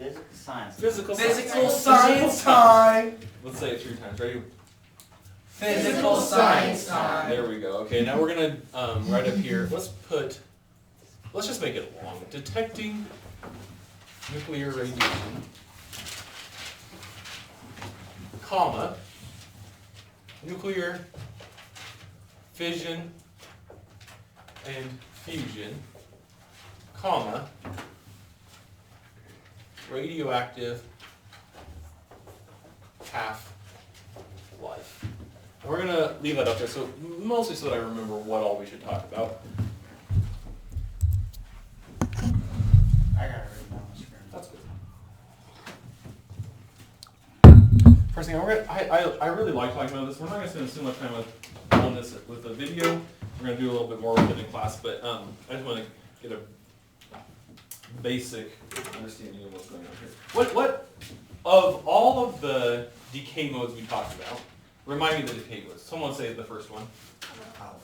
Physical science. Physical science time. Let's say it 3 times. Ready? Physical science time. There we go. Okay, now we're gonna right up here. Let's just make it long. Detecting nuclear radiation, comma, nuclear fission and fusion, comma, radioactive half-life. And we're going to leave that up there, so mostly so that I remember what all we should talk about. I got it written down on the screen. That's good. First thing, I really like talking about this. We're not going to spend too much time on this with the video. We're going to do a little bit more with it in class, but I just want to get a basic understanding of what's going on here. What of all of the decay modes we talked about, remind me the decay modes. Someone say the first one.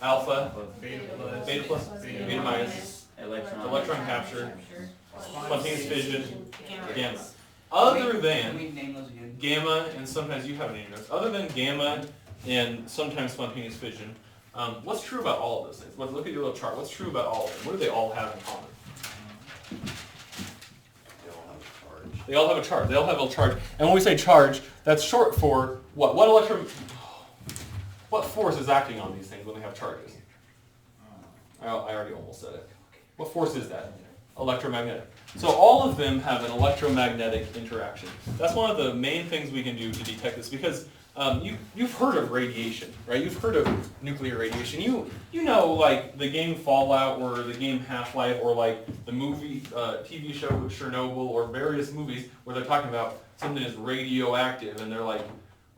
Alpha, beta plus, beta minus, electron capture, spontaneous fission, gamma. Other than gamma, and sometimes you have named those, other than gamma and sometimes spontaneous fission, what's true about all of those things? Look at your little chart. What's true about all of them? What do they all have in common? They all have a charge. They all have a charge. And when we say charge, that's short for what? What force is acting on these things when they have charges? I already almost said it. What force is that? Electromagnetic. So all of them have an electromagnetic interaction. That's one of the main things we can do to detect this, because you've heard of radiation, right? You've heard of nuclear radiation. You know, like the game Fallout or the game Half-Life or like the movie, TV show with Chernobyl or various movies where they're talking about something is radioactive and they're like,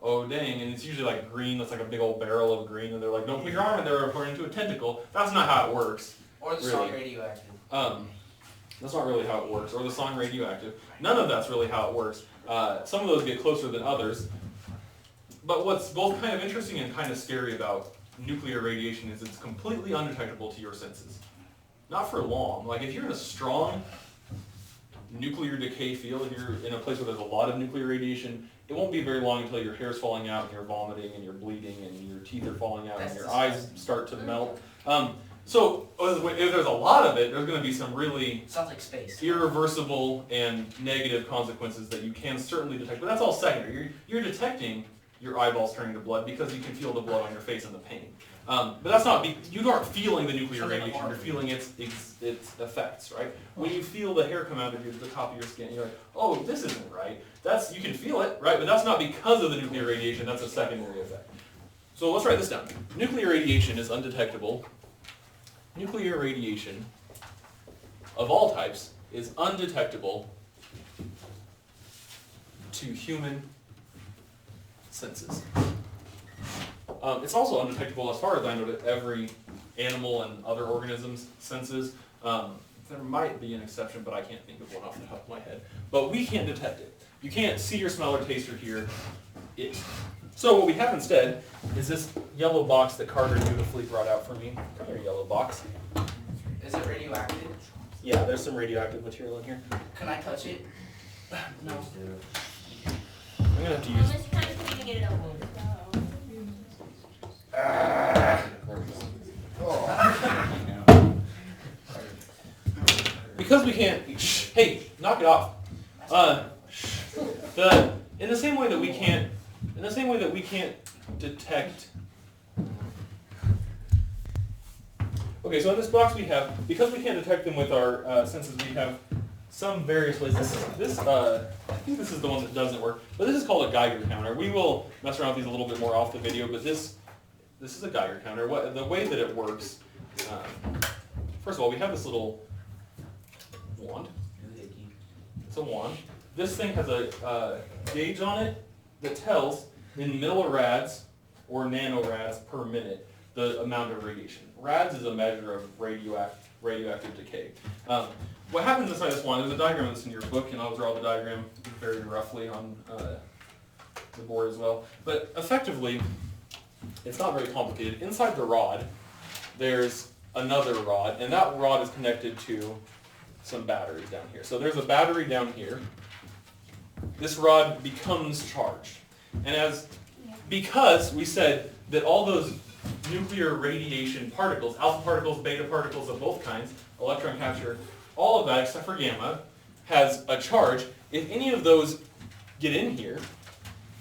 oh dang, and it's usually like green. It's like a big old barrel of green, and they're like, don't put your arm in there according to a tentacle. That's not how it works. Or the song Radioactive. That's not really how it works. Or the song Radioactive. None of that's really how it works. Some of those get closer than others. But what's both kind of interesting and kind of scary about nuclear radiation is it's completely undetectable to your senses. Not for long. Like if you're in a strong nuclear decay field, if you're in a place where there's a lot of nuclear radiation, it won't be very long until your hair's falling out and you're vomiting and you're bleeding and your teeth are falling out and your eyes start to melt. So if there's a lot of it, there's going to be some really sounds like space. Irreversible and negative consequences that you can certainly detect. But that's all secondary. You're detecting your eyeballs turning to blood because you can feel the blood on your face and the pain. But that's not, you aren't feeling the nuclear radiation, you're feeling its effects, right? When you feel the hair come out of the top of your skin, you're like, oh, this isn't right. You can feel it, right? But that's not because of the nuclear radiation, that's a secondary effect. So let's write this down. Nuclear radiation is undetectable. Nuclear radiation of all types is undetectable to human senses. It's also undetectable, as far as I know, to every animal and other organism's senses. There might be an exception, but I can't think of one off the top of my head. But we can't detect it. You can't see or smell or taste or hear it. So what we have instead is this yellow box that Carter beautifully brought out for me. Come here, yellow box. Is it radioactive? Yeah, there's some radioactive material in here. Can I touch it? No. I'm going to have to use... Because we can't... Hey, knock it off. In the same way that we can't detect... Okay, so in this box we have, because we can't detect them with our senses, we have some various ways. I think this is the one that doesn't work, but this is called a Geiger counter. We will mess around with these a little bit more off the video, but this is a Geiger counter. The way that it works, first of all, we have this little wand. It's a wand. This thing has a gauge on it that tells in millirads or nanorads per minute the amount of radiation. Rads is a measure of radioactive decay. What happens inside this wand, there's a diagram of this in your book, and I'll draw the diagram very roughly on the board as well. But effectively, it's not very complicated. Inside the rod, there's another rod, and that rod is connected to some batteries down here. So there's a battery down here, this rod becomes charged. And because we said that all those nuclear radiation particles, alpha particles, beta particles of both kinds, electron capture, all of that except for gamma, has a charge. If any of those get in here,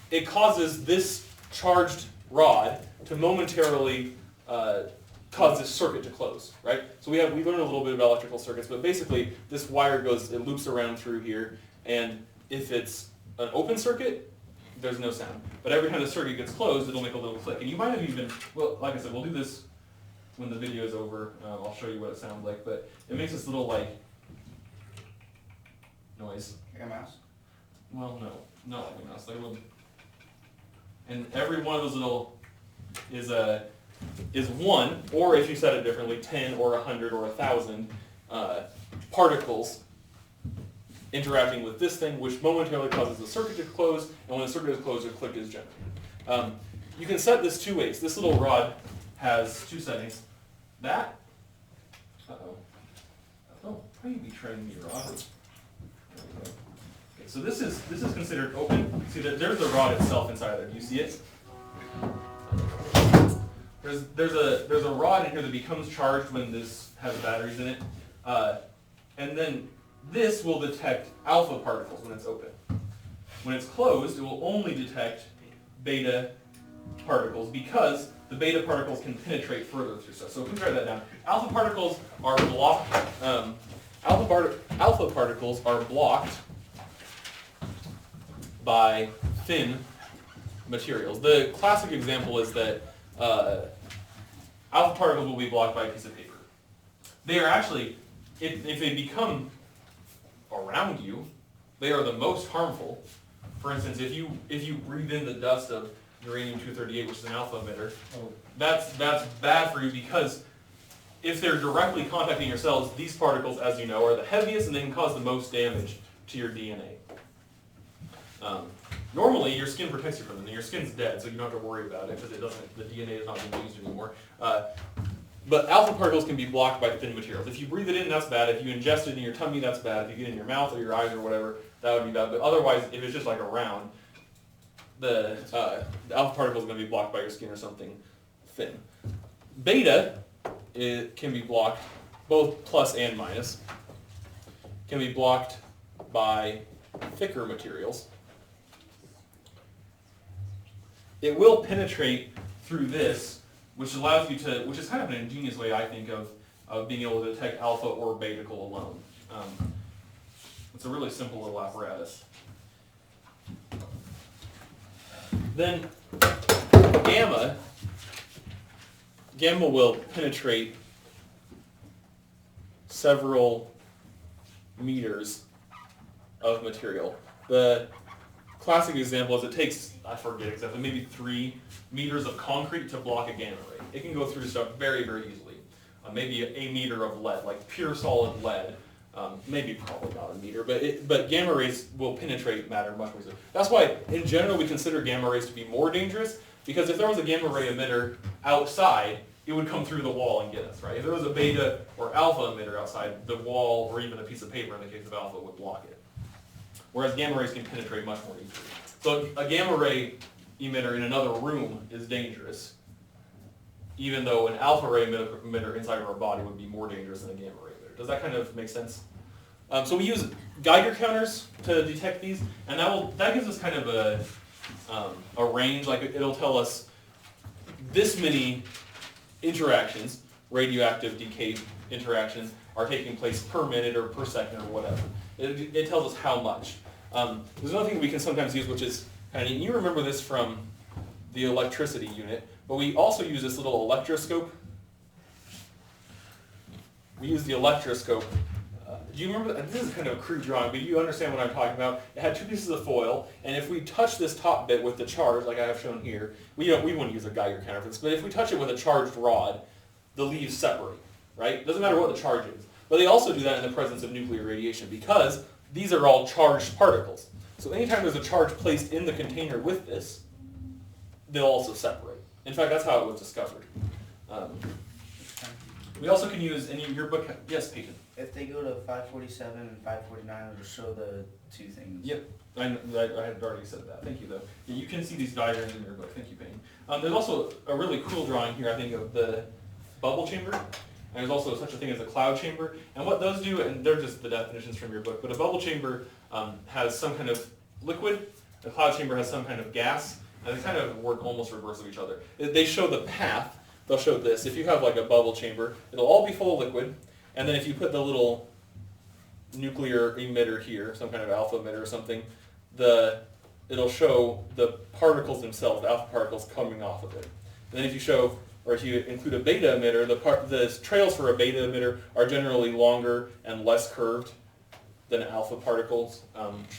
it causes this charged rod to momentarily cause this circuit to close, right? So we learned a little bit about electrical circuits, but basically this wire it loops around through here, and if it's an open circuit, there's no sound. But every time the circuit gets closed, it'll make a little click. And you might have even, well, like I said, we'll do this when the video is over. I'll show you what it sounds like, but it makes this little, like, noise. Like a mouse? Well, no, not like a mouse, like a little. And every one of those little is one, or if you set it differently, 10 or 100 or 1,000 particles interacting with this thing, which momentarily causes the circuit to close, and when the circuit is closed, a click is generated. You can set this two ways. This little rod has two settings. That, oh, how are you betraying me, Rod? Okay, so this is considered open. See that there's the rod itself inside there. Do you see it? There's a rod in here that becomes charged when this has batteries in it, and then this will detect alpha particles when it's open. When it's closed, it will only detect beta particles because the beta particles can penetrate further through stuff. So if we write that down, alpha particles are blocked. Alpha particles are blocked by thin materials. The classic example is that alpha particles will be blocked by a piece of paper. They are actually, if they become around you, they are the most harmful. For instance, if you breathe in the dust of uranium-238, which is an alpha emitter, that's bad for you because if they're directly contacting your cells, these particles, as you know, are the heaviest and they can cause the most damage to your DNA. Normally, your skin protects you from them, and your skin's dead, so you don't have to worry about it because the DNA is not being used anymore. But alpha particles can be blocked by thin materials. If you breathe it in, that's bad. If you ingest it in your tummy, that's bad. If you get it in your mouth or your eyes or whatever, that would be bad. But otherwise, if it's just like around, the alpha particle is going to be blocked by your skin or something thin. Beta can be blocked, both plus and minus, can be blocked by thicker materials. It will penetrate through this, which allows you to, which is kind of an ingenious way, I think, of being able to detect alpha or beta alone. It's a really simple little apparatus. Then gamma will penetrate several meters of material. The classic example is it takes, I forget exactly, maybe 3 meters of concrete to block a gamma ray. It can go through stuff very, very easily. Maybe a meter of lead, like pure solid lead. Maybe probably not a meter, but gamma rays will penetrate matter much more easily. That's why, in general, we consider gamma rays to be more dangerous, because if there was a gamma ray emitter outside, it would come through the wall and get us, right? If there was a beta or alpha emitter outside, the wall or even a piece of paper in the case of alpha would block it. Whereas gamma rays can penetrate much more easily. So a gamma ray emitter in another room is dangerous, even though an alpha ray emitter inside of our body would be more dangerous than a gamma ray emitter. Does that kind of make sense? So we use Geiger counters to detect these, and that gives us kind of a range. Like it'll tell us this many interactions, radioactive decay interactions, are taking place per minute or per second or whatever. It tells us how much. There's another thing we can sometimes use, which is kind of neat. You remember this from the electricity unit, but we also use this little electroscope. We use the electroscope. Do you remember? This is kind of a crude drawing, but you understand what I'm talking about. It had 2 pieces of foil, and if we touch this top bit with the charge, like I have shown here, we wouldn't use a Geiger counter for this, but if we touch it with a charged rod, the leaves separate, right? Doesn't matter what the charge is. But they also do that in the presence of nuclear radiation because these are all charged particles. So anytime there's a charge placed in the container with this, they'll also separate. In fact, that's how it was discovered. We also can use, in your book, yes, Peyton? if they go to 547 and 549, it'll show the two things. Yep, I had already said that. Thank you, though. Yeah, you can see these diagrams in your book. Thank you, Payne. There's also a really cool drawing here, I think, of the bubble chamber. And there's also such a thing as a cloud chamber. And what those do, and they're just the definitions from your book, but a bubble chamber has some kind of liquid, a cloud chamber has some kind of gas, and they kind of work almost reverse of each other. They show the path. They'll show this. If you have like a bubble chamber, it'll all be full of liquid, and then if you put the little nuclear emitter here, some kind of alpha emitter or something, it'll show the particles themselves, the alpha particles coming off of it. And then if you include a beta emitter, the trails for a beta emitter are generally longer and less curved than alpha particles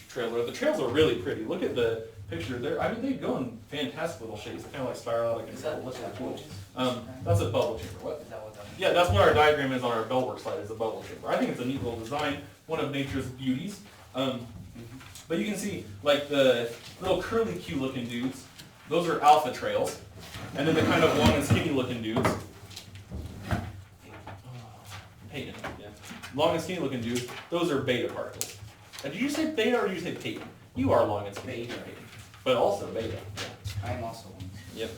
trails. The trails are really pretty. Look at the picture there. I mean, they go in fantastic little shapes, kind of like spiral out of control. Looks really cool. That's a bubble chamber. What? Is that what that means? Yeah, that's what our diagram is on our bellwork slide, is a bubble chamber. I think it's a neat little design, one of nature's beauties. But you can see, like the little curly Q looking dudes, those are alpha trails. And then the kind of long and skinny looking dudes, Peyton, yeah. Long and skinny looking dudes, those are beta particles. Did you say beta or did you say Peyton? You are long and skinny, Beta. Peyton. But also beta. Yeah. I am also one. Yep.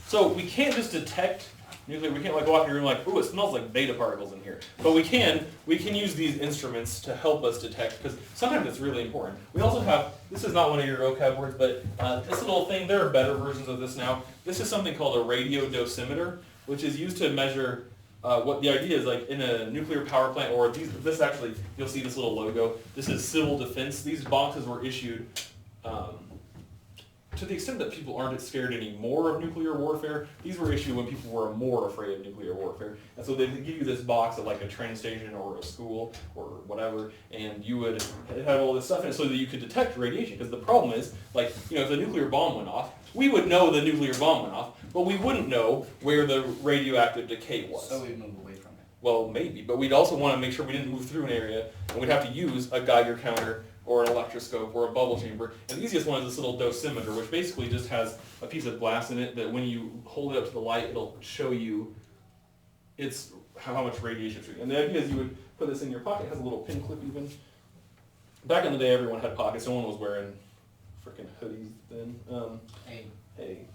So we can't just detect nuclear, we can't like walk in your room like, ooh, it smells like beta particles in here. But we can use these instruments to help us detect, because sometimes it's really important. We also have, this is not one of your vocab words, but this little thing, there are better versions of this now. This is something called a radio dosimeter, which is used to measure what the idea is, like in a nuclear power plant, or this actually, you'll see this little logo. This is civil defense. These boxes were issued to the extent that people aren't scared anymore of nuclear warfare. These were issued when people were more afraid of nuclear warfare. And so they give you this box at like a train station or a school or whatever, and you would have all this stuff in it so that you could detect radiation. Because the problem is, like, if the nuclear bomb went off, we would know the nuclear bomb went off, but we wouldn't know where the radioactive decay was. So we'd move away from it. Well, maybe, but we'd also want to make sure we didn't move through an area, and we'd have to use a Geiger counter or an electroscope or a bubble chamber. And the easiest one is this little dosimeter, which basically just has a piece of glass in it that when you hold it up to the light, it'll show you how much radiation it's shooting. And the idea is you would put this in your pocket. It has a little pin clip even. Back in the day, everyone had pockets. No one was wearing freaking hoodies then. Hey.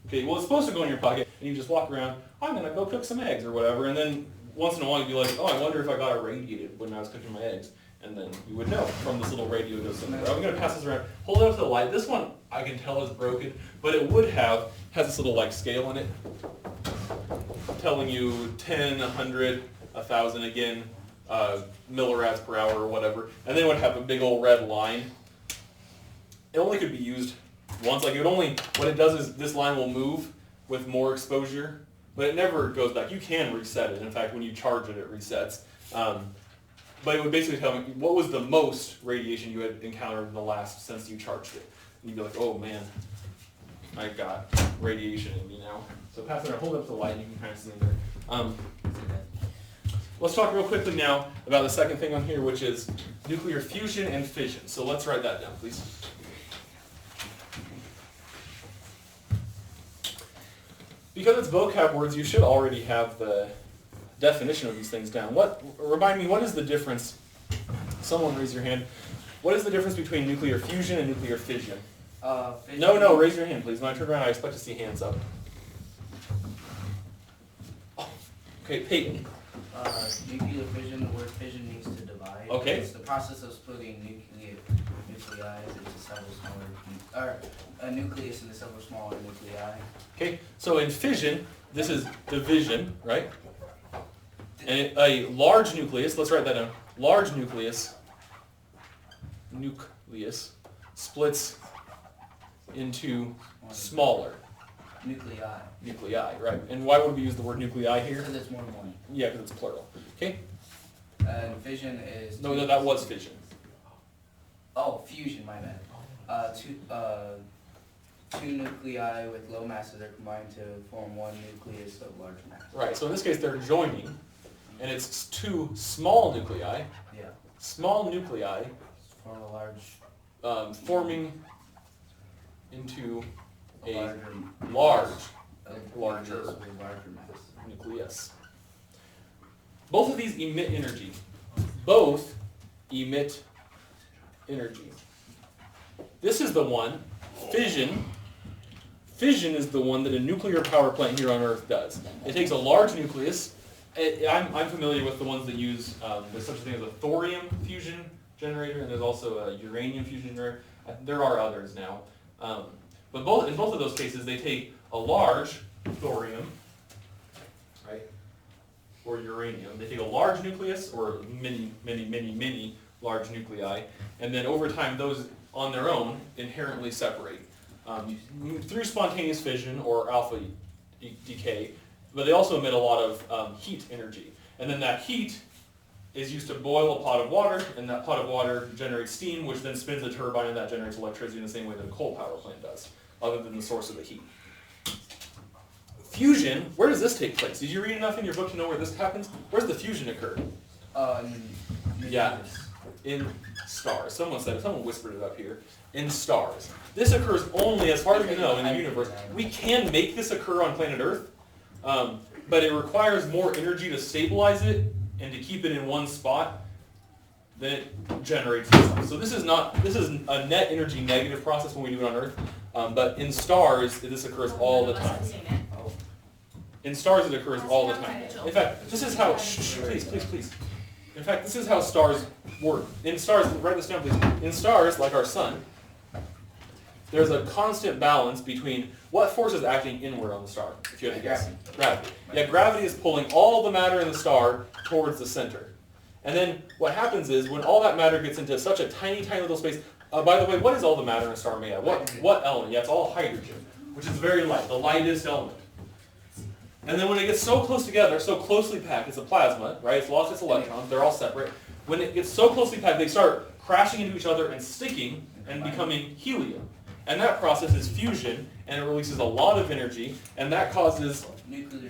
Okay, well, it's supposed to go in your pocket, and you just walk around, I'm going to go cook some eggs or whatever, and then once in a while you'd be like, oh, I wonder if I got irradiated when I was cooking my eggs. And then you would know from this little radio dosimeter. I'm going to pass this around. Hold it up to the light. This one I can tell is broken, but it has this little like scale in it, telling you 10, 100, 1,000 again, millirads per hour or whatever. And then it would have a big old red line. It only could be used once. Like what it does is this line will move with more exposure, but it never goes back. You can reset it. In fact, when you charge it, it resets. But it would basically tell me what was the most radiation you had encountered in the last since you charged it. And you'd be like, oh man, I got radiation in me now. So pass it around, hold it up to the light, and you can kind of see there. Let's talk real quickly now about the second thing on here, which is nuclear fusion and fission. So let's write that down, please. Because it's vocab words, you should already have the definition of these things down. Remind me, what is the difference? Someone raise your hand. What is the difference between nuclear fusion and nuclear fission? Fission. No, raise your hand, please. When I turn around, I expect to see hands up. Oh, okay, Peyton. Nuclear fission, the word fission means to divide. Okay. It's the process of splitting nuclei into several smaller, a nucleus into several smaller nuclei. Okay, so in fission, this is division, right? And a large nucleus, let's write that down. Large nucleus splits into smaller nuclei, right? And why would we use the word nuclei here? Because it's more than one. Yeah, because it's plural. Okay? And fission is... No, that was fission. Oh, fusion, my bad. Two nuclei with low masses are combined to form one nucleus of large mass. Right, so in this case they're joining, and it's two small nuclei. Yeah. Small nuclei Form a large... forming into a larger large larger larger mass. nucleus. Both of these emit energy. Both emit energy. This is the one, fission. Fission is the one that a nuclear power plant here on Earth does. It takes a large nucleus. I'm familiar with the ones that use, there's such a thing as a thorium fusion generator, and there's also a uranium fusion generator. There are others now. But in both of those cases, they take a large thorium, right, or uranium. They take a large nucleus, or many large nuclei, and then over time, those on their own inherently separate through spontaneous fission or alpha decay. But they also emit a lot of heat energy. And then that heat is used to boil a pot of water, and that pot of water generates steam, which then spins a turbine, and that generates electricity in the same way that a coal power plant does, other than the source of the heat. Fusion, where does this take place? Did you read enough in your book to know where this happens? Where does the fusion occur? Yeah, in stars. Someone whispered it up here. In stars. This occurs only, as far as we know, in the universe. We can make this occur on planet Earth, but it requires more energy to stabilize it and to keep it in one spot than it generates itself. So this is a net energy negative process when we do it on Earth, but in stars this occurs all the time. In stars it occurs all the time. In fact, this is how, please. In fact, this is how stars work. In stars, write this down please. In stars, like our sun, there's a constant balance between what force is acting inward on the star, if you had to guess. Gravity. Yeah, gravity is pulling all the matter in the star towards the center. And then what happens is, when all that matter gets into such a tiny little space, by the way, what is all the matter in a star made of? What element? Yeah, it's all hydrogen, which is very light, the lightest element. And then when it gets so close together, so closely packed, it's a plasma, right? It's lost its electrons, they're all separate. When it gets so closely packed, they start crashing into each other and sticking and becoming helium. And that process is fusion, and it releases a lot of energy, and that causes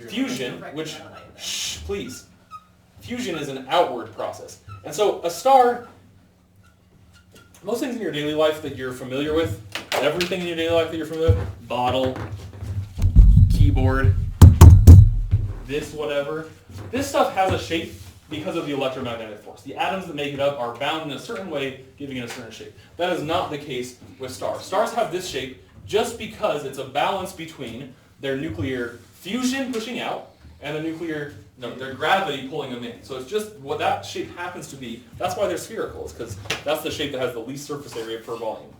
fusion, which, please. Fusion is an outward process. And so a star, most things in your daily life that you're familiar with, everything in your daily life that you're familiar with, bottle, keyboard, this whatever, this stuff has a shape because of the electromagnetic force. The atoms that make it up are bound in a certain way, giving it a certain shape. That is not the case with stars. Stars have this shape just because it's a balance between their nuclear fusion pushing out and their gravity pulling them in. So it's just what that shape happens to be. That's why they're spherical, is because that's the shape that has the least surface area per volume.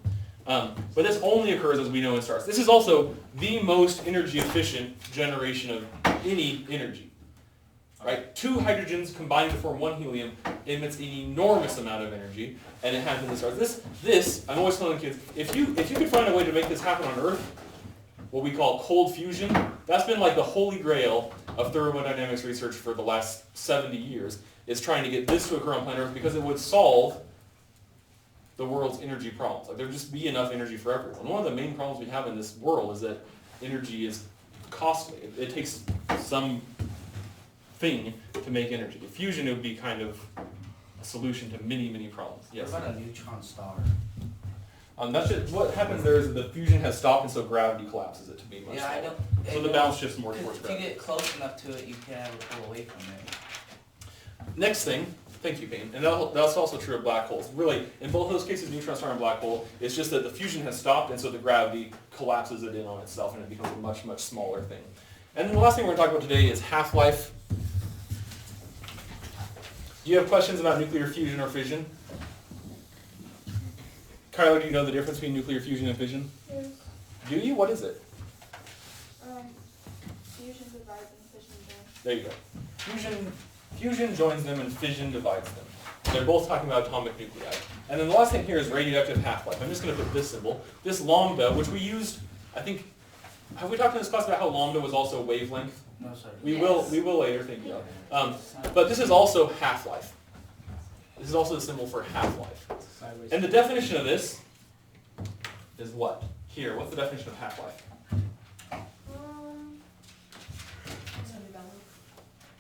But this only occurs, as we know, in stars. This is also the most energy efficient generation of any energy. Right? Two hydrogens combining to form one helium emits an enormous amount of energy, and it happens in stars. This, I'm always telling kids, if you could find a way to make this happen on Earth, what we call cold fusion, that's been like the holy grail of thermodynamics research for the last 70 years, is trying to get this to occur on planet Earth, because it would solve the world's energy problems. Like, there'd just be enough energy for everyone. One of the main problems we have in this world is that energy is costly. It takes some thing to make energy. Fusion would be kind of a solution to many problems. Yes? What about a neutron star? That's just, what happens there is that the fusion has stopped, and so gravity collapses it to be much smaller. I know. So the balance shifts more towards If gravity. you get close enough to it, you can have it pull away from it. Next thing, thank you, Payne, and that's also true of black holes. Really, in both those cases, neutron star and black hole, it's just that the fusion has stopped, and so the gravity collapses it in on itself, and it becomes a much smaller thing. And then the last thing we're going to talk about today is half-life. Do you have questions about nuclear fusion or fission? Kyler, do you know the difference between nuclear fusion and fission? Yes. Do you? What is it? Fusion divides and fission joins. There you go. Fusion joins them and fission divides them. They're both talking about atomic nuclei. And then the last thing here is radioactive half-life. I'm just going to put this symbol. This lambda, which we used, I think, have we talked in this class about how lambda was also wavelength? No, sorry. We will later, thank you. But this is also half-life. This is also the symbol for half-life. And the definition of this is what? Here, what's the definition of half-life?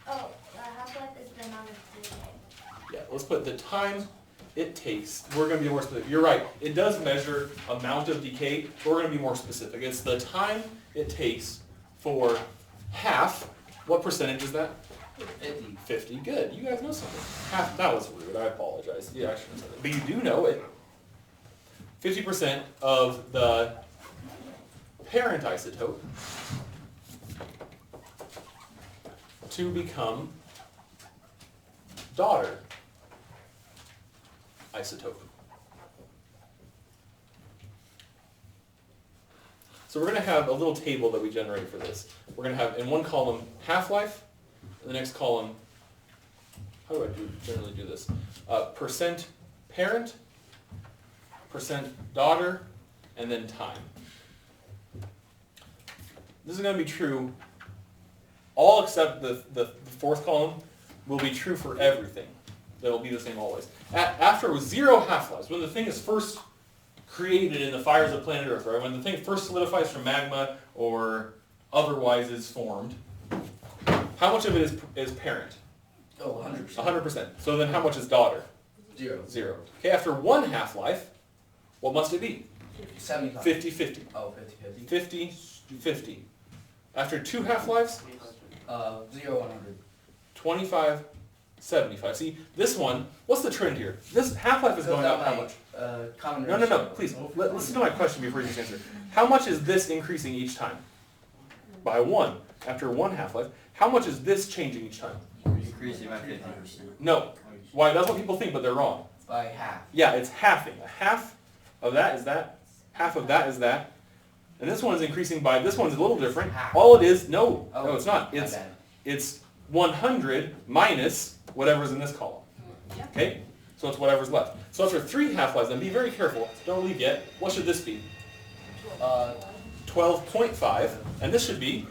Half-life is the amount of decay. Yeah, let's put the time it takes. We're going to be more specific. You're right. It does measure amount of decay, but we're going to be more specific. It's the time it takes for half, what percentage is that? 50. 50. Good. You guys know something. Half. That was rude. I apologize. Yeah, I shouldn't have said that. But you do know it. 50% of the parent isotope to become daughter isotope. So we're going to have a little table that we generate for this. We're going to have in one column half-life, in the next column, how do I generally do this? Percent parent, percent daughter, and then time. This is going to be true, all except the fourth column will be true for everything. That'll be the same always. After 0 half-lives, when the thing is first created in the fires of planet Earth, right? When the thing first solidifies from magma or otherwise is formed, how much of it is parent? Oh, 100%. 100%. So then how much is daughter? 0. 0. Okay, after 1 half-life, what must it be? 75. 50-50. Oh, 50-50. 50-50. After 2 half-lives, 0, 100. 25-75. See, this one, what's the trend here? This half-life is going up how much? Common No, ratio. please. Listen to my question before you just answer. How much is this increasing each time? By 1. After 1 half-life. How much is this changing each time? Increasing by 50%. No. Why? That's what people think, but they're wrong. By half. Yeah, it's halving. A half of that is that. Half of that is that. And this one is increasing by, this one's a little different. Half. All it is, no, Oh, it's not. my bad. It's 100 minus whatever's in this column. Okay? So it's whatever's left. So after 3 half-lives, then be very careful. Don't leave yet. What should this be? 12.5. And this should be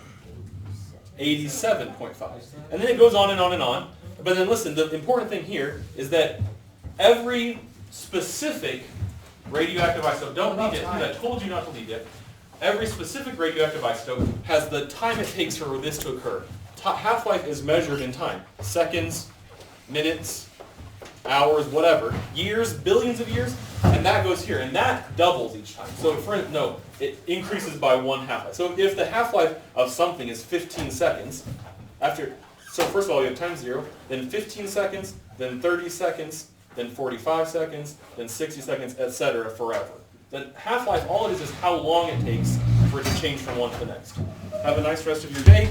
87.5. And then it goes on and on and on. But then listen, the important thing here is that every specific radioactive isotope, don't leave yet, because I told you not to leave yet. Every specific radioactive isotope has the time it takes for this to occur. Half-life is measured in time. Seconds, minutes, hours, whatever. Years, billions of years, and that goes here. And that doubles each time. So it increases by 1 half-life. So if the half-life of something is 15 seconds, so first of all, you have time 0, then 15 seconds, then 30 seconds, then 45 seconds, then 60 seconds, etc. forever. The half-life, all it is how long it takes for it to change from one to the next. Have a nice rest of your day.